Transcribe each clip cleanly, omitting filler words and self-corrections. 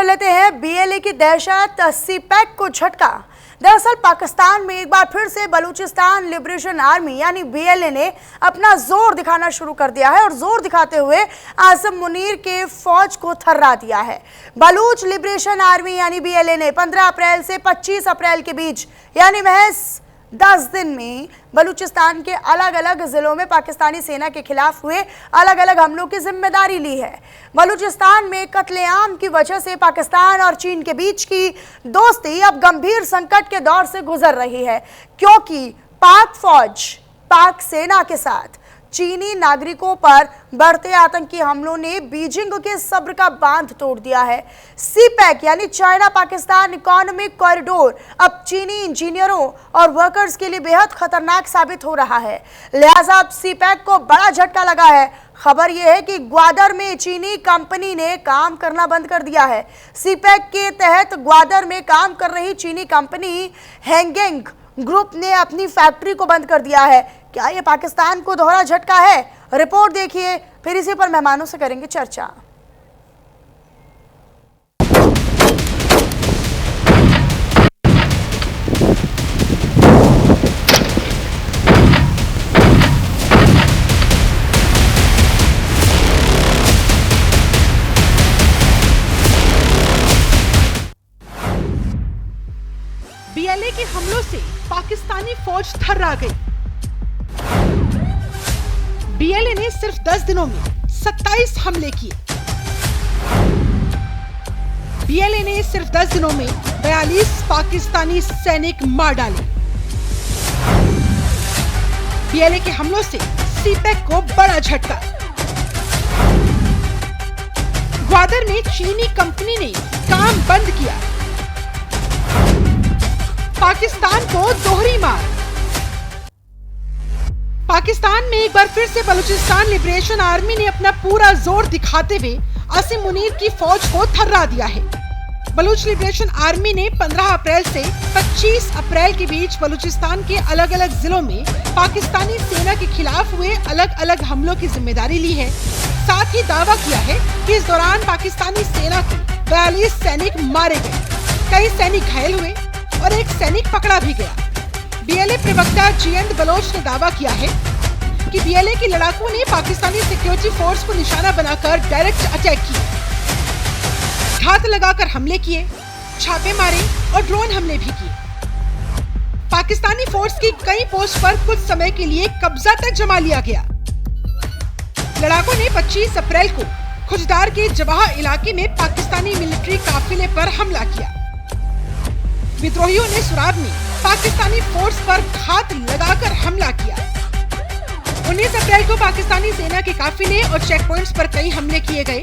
कर लेते हैं बीएलए की दहशत, सीपैक को झटका। दरअसल पाकिस्तान में एक बार फिर से बलूचिस्तान लिबरेशन आर्मी यानी बीएलए ने अपना जोर दिखाना शुरू कर दिया है और जोर दिखाते हुए आजम मुनीर के फौज को थर्रा दिया है। बलूच लिबरेशन आर्मी यानी बीएलए ने 15 अप्रैल से 25 अप्रैल के बीच यानी महज 10 दिन में बलूचिस्तान के अलग अलग जिलों में पाकिस्तानी सेना के खिलाफ हुए अलग अलग हमलों की जिम्मेदारी ली है। बलूचिस्तान में कत्लेआम की वजह से पाकिस्तान और चीन के बीच की दोस्ती अब गंभीर संकट के दौर से गुजर रही है, क्योंकि पाक फौज, पाक सेना के साथ चीनी नागरिकों पर बढ़ते आतंकी हमलों ने बीजिंग के सब्र का बांध तोड़ दिया है। सीपैक यानी चाइना पाकिस्तान इकोनॉमिक कॉरिडोर अब चीनी इंजीनियरों और वर्कर्स के लिए बेहद खतरनाक साबित हो रहा है। लिहाजा अब सीपैक को बड़ा झटका लगा है। खबर यह है कि ग्वादर में चीनी कंपनी ने काम करना बंद कर दिया है। सीपैक के तहत ग्वादर में काम कर रही चीनी कंपनी हैंगेंग ग्रुप ने अपनी फैक्ट्री को बंद कर दिया है। क्या ये पाकिस्तान को दोहरा झटका है? रिपोर्ट देखिए, फिर इसी पर मेहमानों से करेंगे चर्चा। बीएलए के हमलों से पाकिस्तानी फौज थर्रा गई। बीएलए ने सिर्फ 10 दिनों में 27 हमले किए। बीएलए ने सिर्फ 10 दिनों में 42 पाकिस्तानी सैनिक मार डाले। बीएलए के हमलों से सीपैक को बड़ा झटका। ग्वादर में चीनी कंपनी ने काम बंद किया। पाकिस्तान को दोहरी मार। पाकिस्तान में एक बार फिर से बलूचिस्तान लिबरेशन आर्मी ने अपना पूरा जोर दिखाते हुए आसिम मुनीर की फौज को थर्रा दिया है। बलूच लिबरेशन आर्मी ने 15 अप्रैल से 25 अप्रैल के बीच बलूचिस्तान के अलग अलग जिलों में पाकिस्तानी सेना के खिलाफ हुए अलग अलग हमलों की जिम्मेदारी ली है। साथ ही दावा किया है कि इस दौरान पाकिस्तानी सेना के 42 सैनिक मारे गए, कई सैनिक घायल हुए और एक सैनिक पकड़ा भी गया। बीएलए प्रवक्ता जियंद बलोच ने दावा किया है कि बीएलए के लड़ाकों ने पाकिस्तानी सिक्योरिटी फोर्स को निशाना बनाकर डायरेक्ट अटैक किए, घात लगाकर हमले किए, छापे मारे और ड्रोन हमले भी किए। पाकिस्तानी फोर्स की कई पोस्ट पर कुछ समय के लिए कब्जा तक जमा लिया गया। लड़ाकों ने 25 अप्रैल को खुजदार के जवाह इलाके में पाकिस्तानी मिलिट्री काफिले पर हमला किया। विद्रोहियों ने सुराब में पाकिस्तानी फोर्स पर घात लगाकर हमला किया। 19 अप्रैल को पाकिस्तानी सेना के काफिले और चेक पॉइंट्स पर कई हमले किए गए,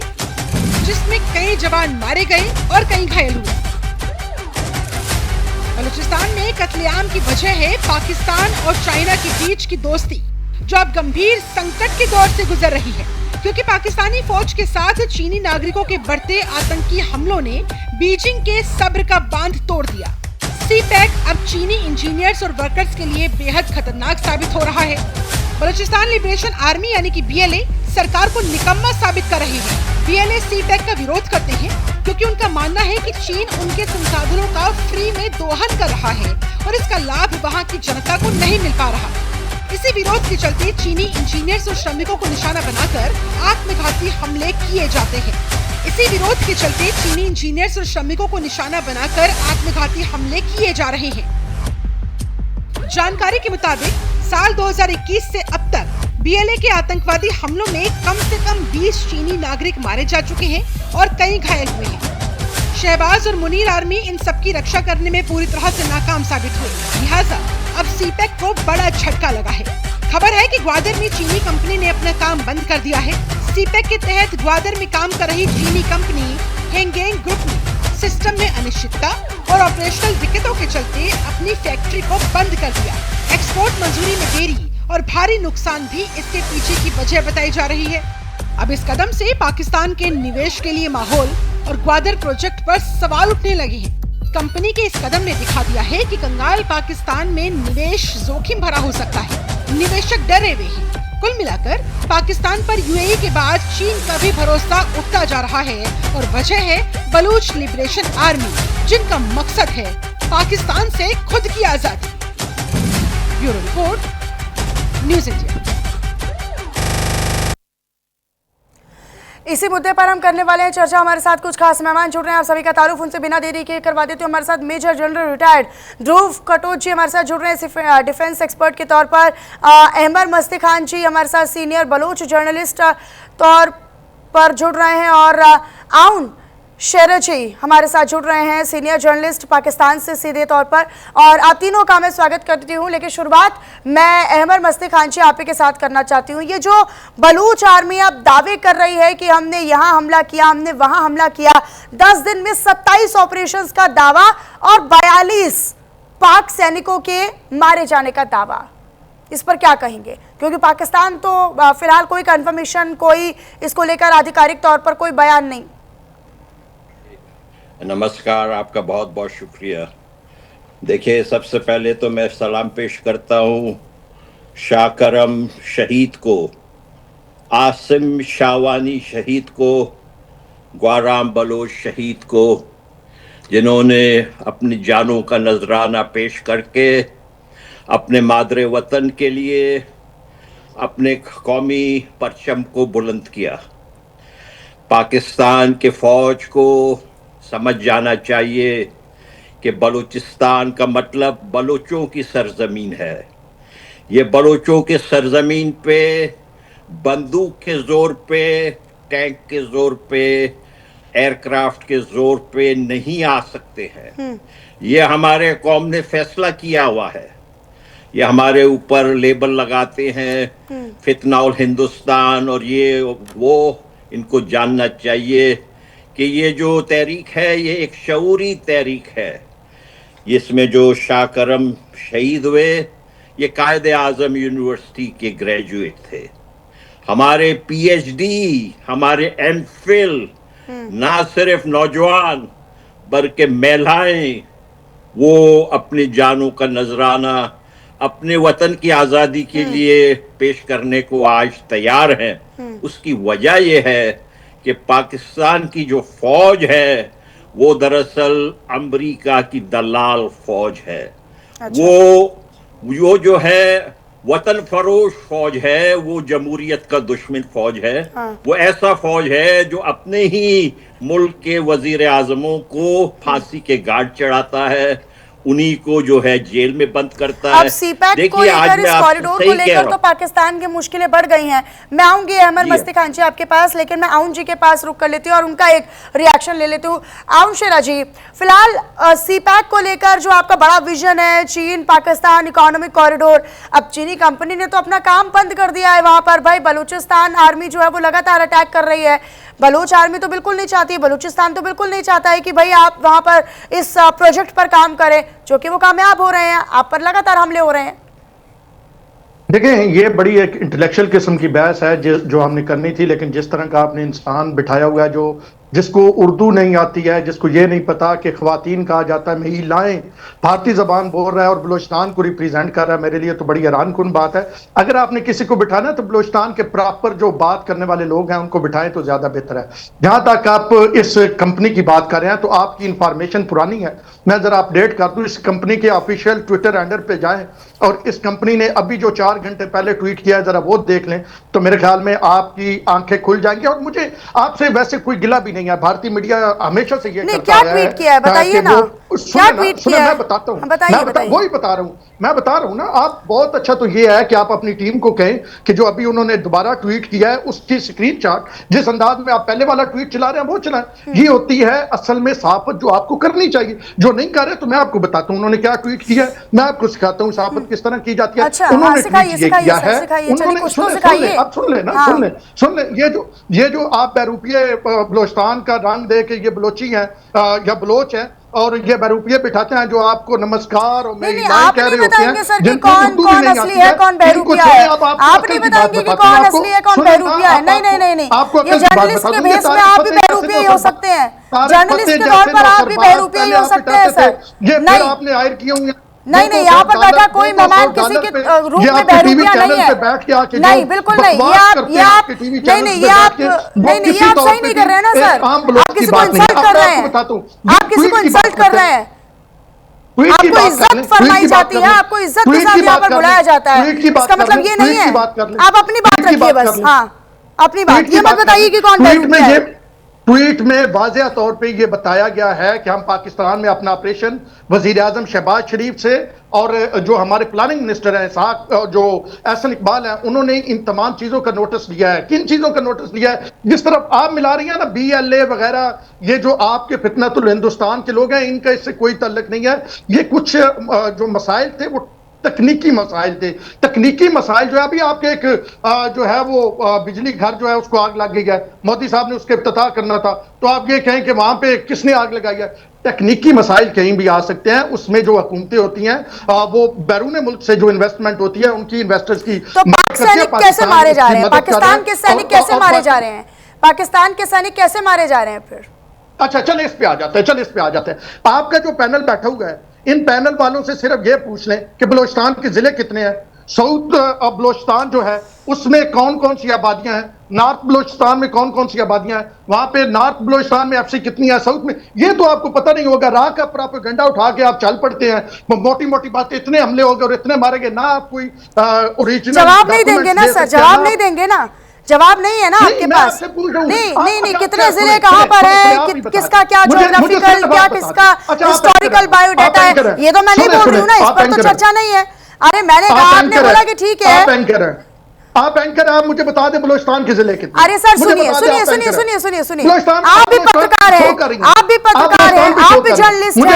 जिसमें कई जवान मारे गए और कई घायल हुए। बलूचिस्तान में कत्लेआम की वजह है पाकिस्तान और चाइना के बीच की दोस्ती, जो अब गंभीर संकट के दौर से गुजर रही है, क्योंकि पाकिस्तानी फौज के साथ चीनी नागरिकों के बढ़ते आतंकी हमलों ने बीजिंग के सब्र का बांध तोड़ दिया। सीपैक अब चीनी इंजीनियर्स और वर्कर्स के लिए बेहद खतरनाक साबित हो रहा है। बलूचिस्तान लिबरेशन आर्मी यानी कि बीएलए सरकार को निकम्मा साबित कर रही है। बीएलए सीपैक का विरोध करते हैं क्योंकि उनका मानना है कि चीन उनके संसाधनों का फ्री में दोहन कर रहा है और इसका लाभ वहां की जनता को नहीं मिल पा रहा। इसी विरोध के चलते चीनी इंजीनियर्स और श्रमिकों को निशाना बनाकर आत्मघाती हमले किए जाते हैं। इसी विरोध के चलते चीनी इंजीनियर्स और श्रमिकों को निशाना बनाकर आत्मघाती हमले किए जा रहे हैं। जानकारी के मुताबिक साल 2021 से अब तक बीएलए के आतंकवादी हमलों में कम से कम 20 चीनी नागरिक मारे जा चुके हैं और कई घायल हुए हैं। शहबाज और मुनीर आर्मी इन सबकी रक्षा करने में पूरी तरह से नाकाम साबित हुई। लिहाजा अब सीपैक को बड़ा झटका लगा है। खबर है कि ग्वादर में चीनी कंपनी ने अपना काम बंद कर दिया है। सीपैक के तहत ग्वादर में काम कर रही चीनी कंपनी हैंगेंग ग्रुप ने सिस्टम में अनिश्चितता और ऑपरेशनल दिक्कतों के चलते अपनी फैक्ट्री को बंद कर दिया। एक्सपोर्ट मंजूरी में देरी और भारी नुकसान भी इसके पीछे की वजह बताई जा रही है। अब इस कदम से पाकिस्तान के निवेश के लिए माहौल और ग्वादर प्रोजेक्ट पर सवाल उठने लगे हैं। कंपनी के इस कदम ने दिखा दिया है कि कंगाल पाकिस्तान में निवेश जोखिम भरा हो सकता है। निवेशक डरे हुए हैं कुल मिलाकर पाकिस्तान पर यूएई के बाद चीन का भी भरोसा उठता जा रहा है और वजह है बलूच लिबरेशन आर्मी, जिनका मकसद है पाकिस्तान से खुद की आजादी। Bureau report, news India. इसी मुद्दे पर हम करने वाले हैं चर्चा। हमारे साथ कुछ खास मेहमान जुड़ रहे हैं, आप सभी का तारुफ उनसे बिना देरी के करवा देते हैं। हमारे साथ मेजर जनरल रिटायर्ड ध्रुव कटोच जी हमारे साथ जुड़ रहे हैं डिफेंस एक्सपर्ट के तौर पर। अहमद मस्ती खान जी हमारे साथ सीनियर बलूच जर्नलिस्ट तौर पर जुड़ रहे हैं और आउन शेर जी हमारे साथ जुड़ रहे हैं सीनियर जर्नलिस्ट पाकिस्तान से सीधे तौर पर। और आप तीनों का मैं स्वागत करती हूं, लेकिन शुरुआत मैं अहमद मस्ती खान जी आप ही के साथ करना चाहती हूं। ये जो बलूच आर्मी अब दावे कर रही है कि हमने यहां हमला किया, हमने वहां हमला किया, 10 दिन में 27 ऑपरेशंस का दावा और 42 पाक सैनिकों के मारे जाने का दावा, इस पर क्या कहेंगे? क्योंकि पाकिस्तान तो फिलहाल कोई कंफर्मेशन, कोई इसको लेकर आधिकारिक तौर पर कोई बयान नहीं। नमस्कार, आपका बहुत बहुत शुक्रिया। देखिए, सबसे पहले तो मैं सलाम पेश करता हूँ शाह करम शहीद को, आसिम शाहवानी शहीद को, ग्वाराम बलोच शहीद को, जिन्होंने अपनी जानों का नजराना पेश करके अपने मादरे वतन के लिए अपने कौमी परचम को बुलंद किया। पाकिस्तान के फौज को समझ जाना चाहिए कि बलूचिस्तान का मतलब बलूचों की सरजमीन है। ये बलूचों की सरजमीन पे बंदूक के जोर पे, टैंक के जोर पे, एयरक्राफ्ट के जोर पे नहीं आ सकते हैं। ये हमारे कौम ने फैसला किया हुआ है। ये हमारे ऊपर लेबल लगाते हैं फितनाउल हिंदुस्तान और ये वो, इनको जानना चाहिए कि ये जो तहरीक है ये एक शऊरी तहरीक है। इसमें जो शाह करम शहीद हुए ये कायदे आज़म यूनिवर्सिटी के ग्रेजुएट थे। हमारे पीएचडी, हमारे एमफिल, ना सिर्फ नौजवान बल्कि महिलाएं, वो अपनी जानों का नजराना अपने वतन की आज़ादी के लिए पेश करने को आज तैयार हैं। उसकी वजह यह है कि पाकिस्तान की जो फौज है वो दरअसल अमेरिका की दलाल फौज है। अच्छा। वो जो है वतन फरोश फौज है, वो जमहूरियत का दुश्मन फौज है। हाँ। वो ऐसा फौज है जो अपने ही मुल्क के वजीर आजमों को फांसी के घाट चढ़ाता है, उन्हीं को जो है जेल में बंद करता है। अब सीपैक को लेकर, इस कॉरिडोर को लेकर तो पाकिस्तान की मुश्किलें बढ़ गई हैं। मैं आऊंगी अहमद मस्ती खान जी आपके पास, लेकिन मैं आउन जी के पास रुक कर लेती हूँ और उनका एक रिएक्शन ले लेती हूँ। आउन शेरा जी, फिलहाल सीपैक को लेकर जो आपका बड़ा विजन है, चीन पाकिस्तान इकोनॉमिक कॉरिडोर, अब चीनी कंपनी ने तो अपना काम बंद कर दिया है वहां पर। भाई बलूचिस्तान आर्मी जो है वो लगातार अटैक कर रही है। बलूच आर्मी तो बिल्कुल नहीं चाहती, बलूचिस्तान तो बिल्कुल नहीं चाहता है कि भाई आप वहां पर इस प्रोजेक्ट पर काम करें, जो कि वो कामयाब हो रहे हैं। आप पर लगातार हमले हो रहे हैं। देखिए, ये बड़ी एक इंटेलेक्चुअल किस्म की बहस है जो हमने करनी थी, लेकिन जिस तरह का आपने इंसान बिठाया हुआ है, जिसको उर्दू नहीं आती है, जिसको ये नहीं पता कि ख्वातीन कहा जाता है, महिलाएं, भारतीय जबान बोल रहा है और बलूचिस्तान को रिप्रेजेंट कर रहा है, मेरे लिए तो बड़ी हैरान कुन बात है। अगर आपने किसी को बिठाना तो बलूचिस्तान के प्रॉपर जो बात करने वाले लोग हैं उनको बिठाएं तो ज्यादा बेहतर है। जहां तक आप इस कंपनी की बात कर रहे हैं तो आपकी इंफॉर्मेशन पुरानी है। मैं जरा अपडेट कर दूं, इस कंपनी के ऑफिशियल ट्विटर हैंडल पे जाएं और इस कंपनी ने अभी जो 4 घंटे पहले ट्वीट किया है जरा वो देख लें, तो मेरे ख्याल में आपकी आंखें खुल जाएंगी। और मुझे आपसे वैसे कोई गिला भी नहीं है, भारतीय मीडिया हमेशा से ये करता क्या ट्वीट किया है बताइए ना, क्या ट्वीट किया है? मैं बताता हूँ, वही बता रहा हूँ, मैं बता रहा हूँ ना। आप बहुत अच्छा तो ये है कि आप अपनी टीम को कहें कि जो अभी उन्होंने दोबारा ट्वीट किया है उसकी स्क्रीनशॉट, जिस अंदाज में आप पहले वाला ट्वीट चला रहे हैं वो चलाएं। ये होती है असल में सहाफत जो आपको करनी चाहिए। जो नहीं कर रहे तो मैं आपको बताता हूँ उन्होंने क्या ट्वीट किया है, मैं आपको सिखाता हूँ सहाफत किस तरह की जाती है। अच्छा, उन्होंने सिखाइए, किया है, उन्होंने आप सुन ले, ये जो आप बहरूपिये बलोचिस्तान का रंग दे के ये बलोची है या बलोच है और ये बहरूपिये बिठाते हैं जो आपको नमस्कार और मेरी लाइन कह रहे होते हैं, जिनको कौन असली है कौन बहरूपिया है, आप नहीं बताएंगे कि कौन असली है कौन बहरूपिया है। नहीं, ये जर्नलिस्ट के भेस में आप भी बहरूपिया ही हो सकते हैं, जर्नलिस्ट के तौर पर आप भी बहरूपिया ही हो सकते हैं सर। ये फिर आपने हायर किए होंगे, नहीं नहीं, यहाँ पर बैठा कोई मेहमान किसी के रूप में बहरूपिया नहीं है। नहीं बिल्कुल नहीं, ये आप नहीं नहीं, ये आप नहीं नहीं, ये आप सही नहीं कर रहे हैं ना सर, आप किसी को इंसल्ट कर रहे हैं, आप किसी को इंसल्ट कर रहे हैं। आपको इज्जत फरमाई जाती है, आपको इज्जत के साथ यहाँ पर बुलाया जाता है, इसका मतलब ये नहीं है। आप अपनी बात रखिए बस, हाँ अपनी बात, ये मत बताइए कि कौन बहरूपिया है। ट्वीट में वाज़ेह तौर पे ये बताया गया है कि हम पाकिस्तान में अपना ऑपरेशन वजीर आजम शहबाज शरीफ से और जो हमारे प्लानिंग मिनिस्टर हैं साहब, जो एहसन इकबाल हैं, उन्होंने इन तमाम चीज़ों का नोटिस लिया है। किन चीज़ों का नोटिस लिया है? जिस तरफ आप मिला रही हैं ना BLA वगैरह, ये जो आपके फितनतुल हिंदुस्तान के लोग हैं, इनका इससे कोई ताल्लुक नहीं है। ये कुछ जो मसाइल थे वो तकनीकी मसाइल थे। तकनीकी मसाइल जो है, अभी आपके एक जो है वो बिजली घर जो है उसको आग लग गई है, मोदी साहब ने उसके इफ्तिताह करना था, तो आप ये कहें कि वहां पे किसने आग लगाई है? तकनीकी मसाइल कहीं भी आ सकते हैं, उसमें जो हुकूमतें होती हैं वो बैरून मुल्क से जो इन्वेस्टमेंट होती है उनकी इन्वेस्टर्स की। तो पाक सैनिक कैसे मारे जा रहे हैं? पाकिस्तान के सैनिक कैसे मारे जा रहे हैं? पाकिस्तान के सैनिक कैसे मारे जा रहे हैं फिर? अच्छा चल इस पे आ जाते हैं, आपका जो पैनल बैठा हुआ है, इन पैनल वालों से सिर्फ ये पूछ लें कि बलोचिस्तान के जिले कितने हैं, साउथ बलोचिस्तान जो है उसमें कौन कौन सी आबादियां हैं, नॉर्थ बलोचिस्तान में कौन कौन सी आबादियां हैं, वहां पे नॉर्थ बलोचिस्तान में FC कितनी है, साउथ में, ये तो आपको पता नहीं होगा। राह का प्रोपेगेंडा उठा के आप चल पड़ते हैं, मोटी मोटी बातें, इतने हमले हो गए और इतने मारे गए, ना आप कोई ओरिजिनल जवाब नहीं देंगे ना सर, जवाब नहीं देंगे ना, जवाब नहीं है ना आपके पास। नहीं नहीं, कितने जिले कहां पर है, किसका क्या ज्योग्राफिकल, क्या किसका हिस्टोरिकल बायोडाटा है, ये तो मैं नहीं बोल रही हूँ ना, इस पर तो चर्चा नहीं है। अरे मैंने कहा, आपने बोला कि ठीक है। आप एंकर, आप मुझे बता दें बलोचिस्तान के जिले कितने? अरे सर सुनिए सुनिए सुनिए सुनिए सुनिए सुनिए, आप भी पत्रकार हैं, आप भी पत्रकार हैं, आप भी जर्नलिस्ट हैं,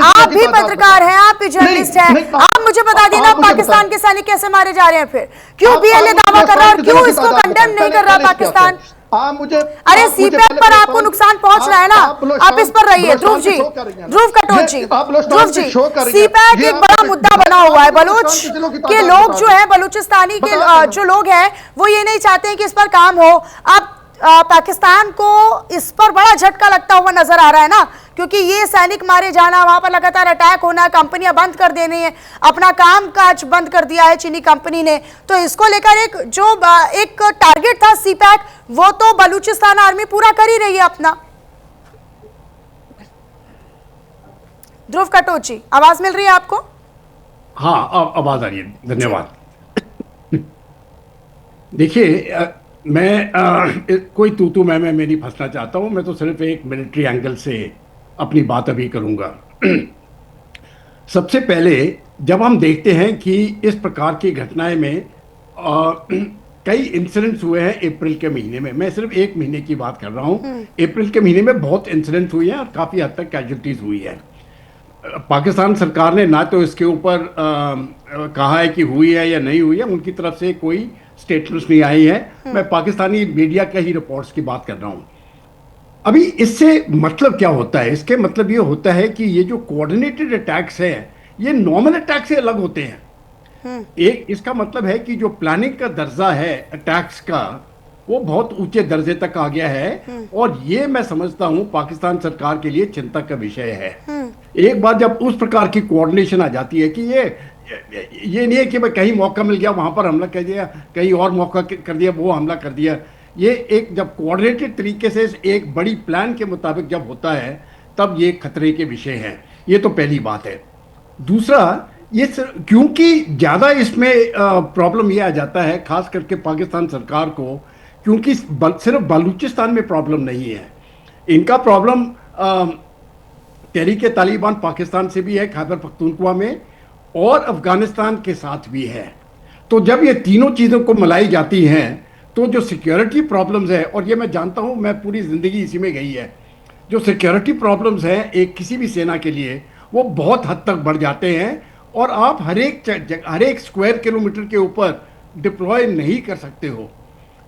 आप भी पत्रकार हैं, आप भी जर्नलिस्ट हैं, आप मुझे बता दिए ना पाकिस्तान के सैनिक कैसे मारे जा रहे हैं फिर? क्यों BLA दावा कर रहा है और क्यों इसको कंडेम नहीं कर रहा पाकिस्तान? मुझे अरे CPEC पर आपको नुकसान पहुंच रहा है ना, आप इस पर रहिए। ध्रुव जी, ध्रुव कटोच जी, ध्रुव जी, CPEC एक बड़ा मुद्दा बना हुआ है। बलूच के लोग जो है, बलूचिस्तानी के जो लोग हैं, वो ये नहीं चाहते हैं कि इस पर काम हो। अब पाकिस्तान को इस पर बड़ा झटका लगता हुआ नजर आ रहा है ना, क्योंकि ये सैनिक मारे जाना, वहां पर लगातार अटैक होना, कंपनियां बंद कर देनी है, अपना काम काज बंद कर दिया है चीनी कंपनी ने, तो इसको लेकर एक टारगेट था CPEC, वो तो बलूचिस्तान आर्मी पूरा कर ही रही है अपना। ध्रुव कटोच जी, आवाज मिल रही है आपको? हाँ, आवाज आ रही है, धन्यवाद। देखिए, मैं कोई तू मैं नहीं फंसना चाहता हूं, मैं तो सिर्फ एक मिलिट्री एंगल से अपनी बात अभी करूंगा। सबसे पहले जब हम देखते हैं कि इस प्रकार की घटनाएं में कई इंसिडेंट्स हुए हैं अप्रैल के महीने में, मैं सिर्फ एक महीने की बात कर रहा हूं, अप्रैल के महीने में बहुत इंसिडेंट्स हुए हैं और काफ़ी हद तक कैजुअल्टीज हुई है। पाकिस्तान सरकार ने ना तो इसके ऊपर कहा है कि हुई है या नहीं हुई है, उनकी तरफ से कोई स्टेटमेंट्स नहीं आई है। मैं पाकिस्तानी मीडिया के ही रिपोर्ट्स की बात कर रहा हूं। अभी इससे मतलब क्या होता है? इसके मतलब ये होता है कि ये जो कोऑर्डिनेटेड अटैक्स हैं, ये नॉर्मल अटैक से अलग होते हैं। एक इसका मतलब है कि जो प्लानिंग का दर्जा है अटैक्स का, वो बहुत ऊंचे दर्जे तक आ गया है, और ये मैं समझता हूं पाकिस्तान सरकार के लिए चिंता का विषय है। एक बार जब उस प्रकार की कोऑर्डिनेशन आ जाती है कि ये नहीं है कि भाई कहीं मौका मिल गया वहां पर हमला कर दिया, कहीं और मौका कर दिया वो हमला कर दिया, ये एक जब कोऑर्डिनेटेड तरीके से एक बड़ी प्लान के मुताबिक जब होता है, तब ये खतरे के विषय हैं। ये तो पहली बात है। दूसरा, ये क्योंकि ज़्यादा इसमें प्रॉब्लम ये आ जाता है, खास करके पाकिस्तान सरकार को, क्योंकि सिर्फ बलूचिस्तान में प्रॉब्लम नहीं है, इनका प्रॉब्लम तहरीक-ए-तालिबान पाकिस्तान से भी है, खैबर पख्तूनख्वा में, और अफगानिस्तान के साथ भी है। तो जब ये तीनों चीज़ों को मिलाई जाती हैं, तो जो सिक्योरिटी प्रॉब्लम्स है, और ये मैं जानता हूँ, मैं पूरी ज़िंदगी इसी में गई है, जो सिक्योरिटी प्रॉब्लम्स हैं एक किसी भी सेना के लिए, वो बहुत हद तक बढ़ जाते हैं, और आप हर एक स्क्वायर किलोमीटर के ऊपर डिप्लॉय नहीं कर सकते हो।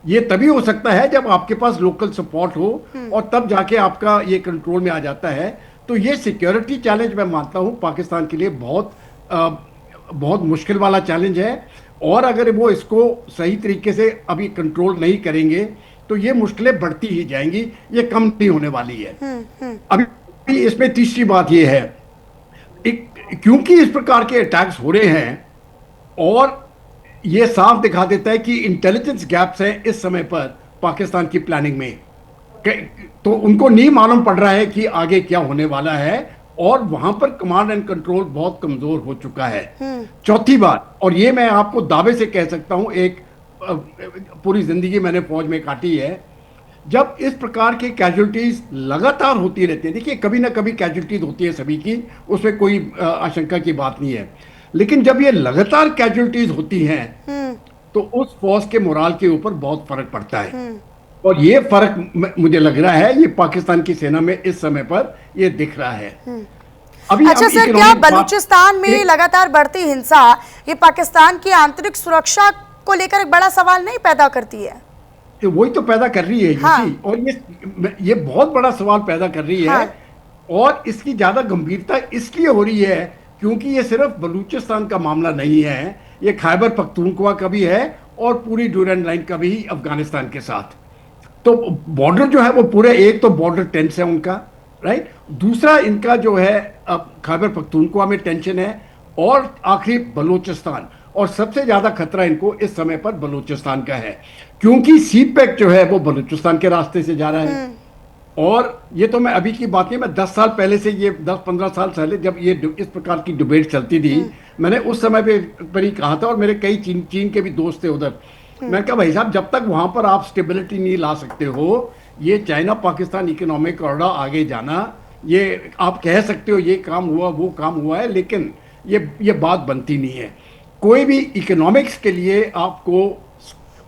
ये तभी हो सकता है जब आपके पास लोकल सपोर्ट हो, और तब जाके आपका ये कंट्रोल में आ जाता है। तो ये सिक्योरिटी चैलेंज मैं मानता हूँ पाकिस्तान के लिए बहुत मुश्किल वाला चैलेंज है, और अगर वो इसको सही तरीके से अभी कंट्रोल नहीं करेंगे तो ये मुश्किलें बढ़ती ही जाएंगी, ये कम नहीं होने वाली है। अभी इसमें तीसरी बात ये है, क्योंकि इस प्रकार के अटैक्स हो रहे हैं और ये साफ दिखा देता है कि इंटेलिजेंस गैप्स हैं इस समय पर पाकिस्तान की प्लानिंग में, तो उनको नहीं मालूम पड़ रहा है कि आगे क्या होने वाला है और वहां पर कमांड एंड कंट्रोल बहुत कमजोर हो चुका है। चौथी बात, और ये मैं आपको दावे से कह सकता हूं, एक पूरी जिंदगी मैंने फौज में काटी है, जब इस प्रकार के कैजुअलिटीज लगातार होती रहती है, देखिए कभी ना कभी कैजुअलिटीज होती है सभी की, उसमें कोई आशंका की बात नहीं है, लेकिन जब ये लगातार कैजुअलिटीज होती हैं तो उस फौज के मोराल के ऊपर बहुत फर्क पड़ता है। और ये फर्क मुझे लग रहा है ये पाकिस्तान की सेना में इस समय पर ये दिख रहा है। अच्छा सर, क्या बलूचिस्तान में लगातार बढ़ती हिंसा ये पाकिस्तान की आंतरिक सुरक्षा को लेकर एक बड़ा सवाल नहीं पैदा करती है? वही तो पैदा कर रही है और ये बहुत बड़ा सवाल पैदा कर रही है। और इसकी ज्यादा गंभीरता इसलिए हो रही है क्योंकि ये सिर्फ बलूचिस्तान का मामला नहीं है, ये खैबर पख्तूनख्वा का भी है और पूरी ड्यूरेंट लाइन का भी अफगानिस्तान के साथ। तो बॉर्डर जो है वो पूरे, एक तो बॉर्डर टेंस है उनका, राइट, दूसरा इनका जो है अब खैबर पख्तूनख्वा में टेंशन है और आखिरी बलूचिस्तान, और सबसे ज्यादा खतरा इनको इस समय पर बलूचिस्तान का है क्योंकि सीपैक जो है वो बलूचिस्तान के रास्ते से जा रहा है। और ये तो मैं अभी की बात नहीं, मैं 10 साल पहले से, ये 10-15 साल पहले जब ये इस प्रकार की डिबेट चलती थी, मैंने उस समय पर ही कहा था, और मेरे कई चीन के भी दोस्त थे उधर, मैं कहा भाई साहब जब तक वहां पर आप स्टेबिलिटी नहीं ला सकते हो, ये चाइना पाकिस्तान इकोनॉमिक कॉरिडोर आगे जाना, ये आप कह सकते हो ये काम हुआ वो काम हुआ है, लेकिन ये बात बनती नहीं है। कोई भी इकोनॉमिक्स के लिए आपको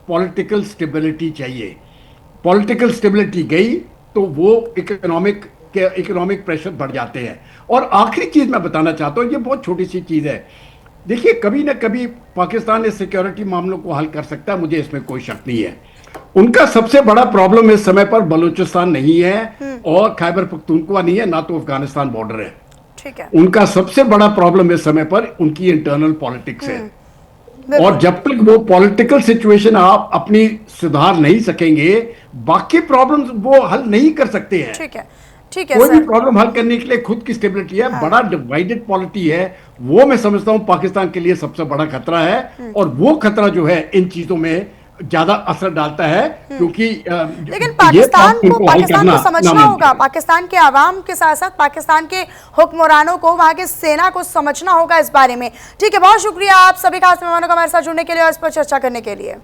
पॉलिटिकल स्टेबिलिटी चाहिए, पॉलिटिकल स्टेबिलिटी गई तो वो इकोनॉमिक प्रेशर बढ़ जाते हैं। और आखिरी चीज मैं बताना चाहता हूँ, ये बहुत छोटी सी चीज है, देखिए कभी ना कभी पाकिस्तान इस सिक्योरिटी मामलों को हल कर सकता है, मुझे इसमें कोई शक नहीं है। उनका सबसे बड़ा प्रॉब्लम इस समय पर बलूचिस्तान नहीं है और खैबर पख्तूनख्वा नहीं है, ना तो अफगानिस्तान बॉर्डर है। ठीक है, उनका सबसे बड़ा प्रॉब्लम इस समय पर उनकी इंटरनल पॉलिटिक्स है। और जब तक वो पॉलिटिकल सिचुएशन आप अपनी सुधार नहीं सकेंगे, बाकी प्रॉब्लम्स वो हल नहीं कर सकते हैं। ठीक है, ठीक है कोई सर। भी प्रॉब्लम हल करने के लिए खुद की स्टेबिलिटी है, बड़ा डिवाइडेड पॉलिटी है, वो मैं समझता हूं पाकिस्तान के लिए सबसे बड़ा खतरा है। और वो खतरा जो है इन चीजों में ज्यादा असर डालता है क्योंकि लेकिन पाकिस्तान को समझना होगा, पाकिस्तान के आवाम के साथ साथ पाकिस्तान के हुक्मरानों को, वहां की सेना को समझना होगा इस बारे में। ठीक है, बहुत शुक्रिया आप सभी खास मेहमानों का हमारे साथ जुड़ने के लिए और इस पर चर्चा करने के लिए।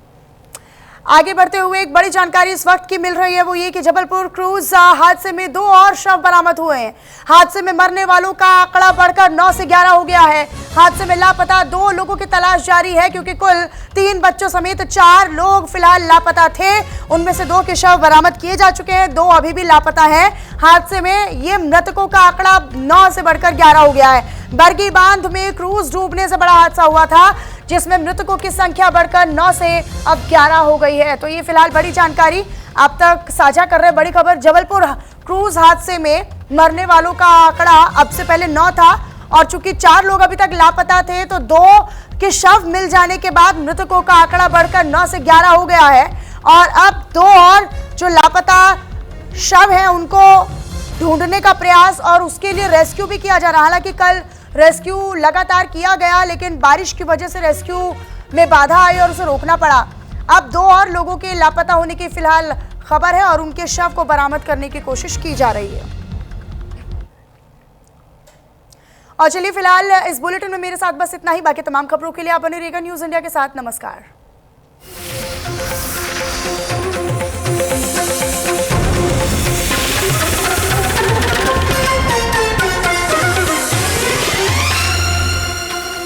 आगे बढ़ते हुए एक बड़ी जानकारी इस वक्त की मिल रही है, वो ये कि जबलपुर क्रूज हादसे में 2 और शव बरामद हुए हैं। हादसे में मरने वालों का आंकड़ा बढ़कर 9 से 11 हो गया है। हादसे में लापता 2 लोगों की तलाश जारी है क्योंकि कुल 3 बच्चों समेत 4 लोग फिलहाल लापता थे। उनमें से 2 के शव बरामद किए जा चुके हैं, 2 अभी भी लापता हैं। हादसे में ये मृतकों का आंकड़ा 9 से बढ़कर 11 हो गया है। बरगी बांध में क्रूज डूबने से बड़ा हादसा हुआ था जिसमें मृतकों की संख्या बढ़कर 9 से अब 11 हो गई है। तो ये फिलहाल बड़ी जानकारी आप तक साझा कर रहे हैं। बड़ी खबर, जबलपुर क्रूज हादसे में मरने वालों का आंकड़ा अब से पहले 9 था और चूंकि 4 लोग अभी तक लापता थे तो 2 के शव मिल जाने के बाद मृतकों का आंकड़ा बढ़कर 9 से 11 हो गया है। और अब 2 और जो लापता शव हैं उनको ढूंढने का प्रयास और उसके लिए रेस्क्यू भी किया जा रहा है। हालांकि कल रेस्क्यू लगातार किया गया लेकिन बारिश की वजह से रेस्क्यू में बाधा आई और उसे रोकना पड़ा। अब 2 और लोगों के लापता होने की फिलहाल खबर है और उनके शव को बरामद करने की कोशिश की जा रही है। और चलिए फिलहाल इस बुलेटिन में मेरे साथ बस इतना ही। बाकी तमाम खबरों के लिए आप बने रहिएगा न्यूज़ इंडिया के साथ। नमस्कार।